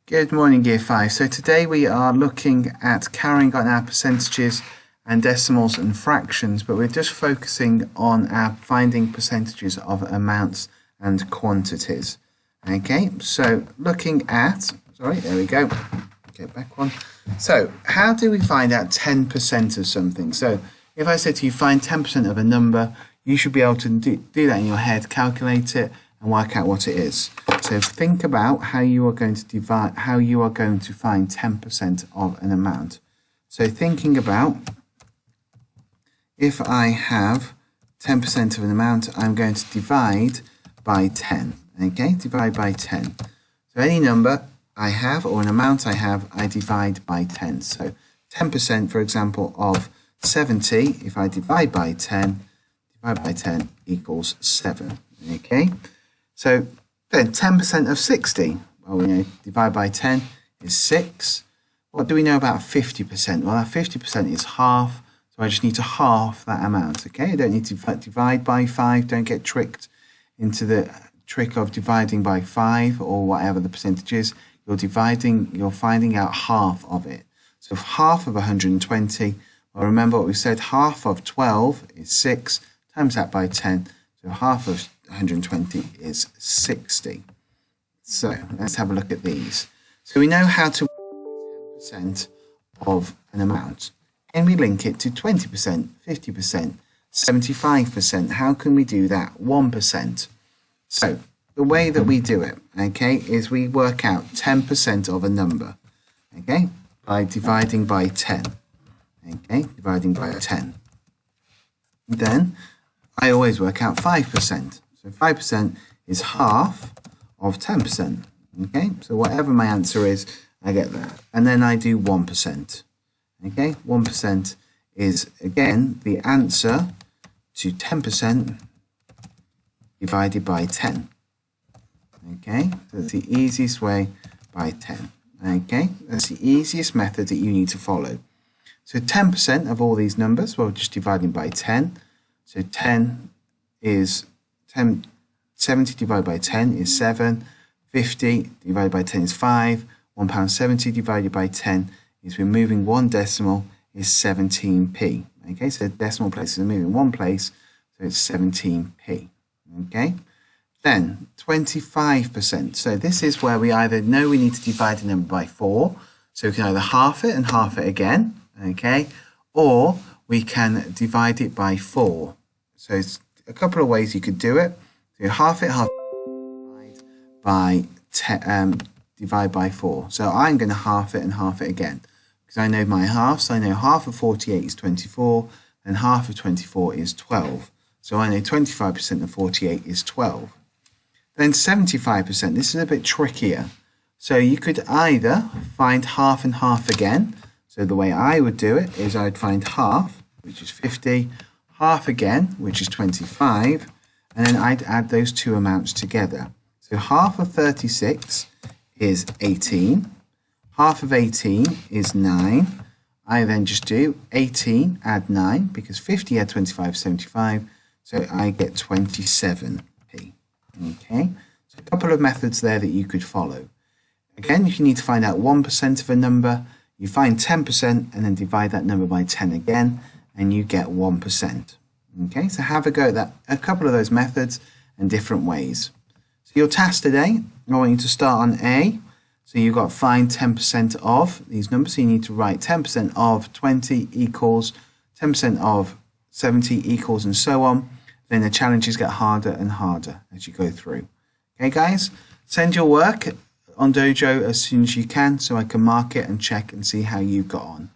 Good morning, Year 5. So today we are looking at carrying on our percentages and decimals and fractions, but we're just focusing on our finding percentages of amounts and quantities. Okay, so looking at, there we go, get back one. So how do we find out 10% of something? So if I said to you, find 10% of a number, you should be able to do that in your head, calculate it, and work out what it is. So think about how you are going to divide, how you are going to find 10% of an amount. So thinking about, if I have 10% of an amount, I'm going to divide by 10. Okay, divide by 10. So any number I have or an amount I have, I divide by 10. So 10%, for example, of 70, if I divide by 10 equals 7. Okay. So then 10% of 60, well, we know divide by 10 is 6. What do we know about 50%? Well, that 50% is half, so I just need to half that amount, okay? I don't need to divide by 5, don't get tricked into the trick of dividing by 5 or whatever the percentage is. You're finding out half of it. So half of 120, well, remember what we said, half of 12 is 6, times that by 10, so half of 120 is 60. So let's have a look at these. So we know how to 10% of an amount. Can we link it to 20%, 50%, 75%? How can we do that? 1%. So the way that we do it, okay, is we work out 10% of a number, okay, by dividing by 10. Okay, dividing by 10. Then I always work out 5%. So 5% is half of 10%. Okay, so whatever my answer is, I get that. And then I do 1%. Okay, 1% is, again, the answer to 10% divided by 10. Okay, so that's the easiest way, by 10. Okay, that's the easiest method that you need to follow. So 10% of all these numbers, well, just dividing by 10. So 10 is 10, 70 divided by 10 is 7, 50 divided by 10 is 5, £1.70 divided by 10 is removing one decimal is 17p. Okay, so decimal places are moving one place, so it's 17p. Okay, then 25%. So this is where we either know we need to divide a number by 4, so we can either half it and half it again, okay, or we can divide it by 4. So it's a couple of ways you could do it. So half it, divide by 4. So I'm going to half it and half it again because I know my halves. I know half of 48 is 24 and half of 24 is 12. So I know 25% of 48 is 12. Then 75%. This is a bit trickier. So you could either find half and half again. So the way I would do it is I'd find half, which is 50, half again, which is 25, and then I'd add those two amounts together. So half of 36 is 18, half of 18 is 9. I then just do 18 add 9, because 50 add 25 is 75, so I get 27p. Okay, so a couple of methods there that you could follow. Again, if you need to find out 1% of a number, you find 10% and then divide that number by 10 again, and you get 1%. Okay, so have a go at that, a couple of those methods and different ways. So your task today, I want you to start on A. So you've got find 10% of these numbers. So you need to write 10% of 20 equals 10% of 70 equals and so on. Then the challenges get harder and harder as you go through. Okay, guys, send your work on Dojo as soon as you can so I can mark it and check and see how you've got on.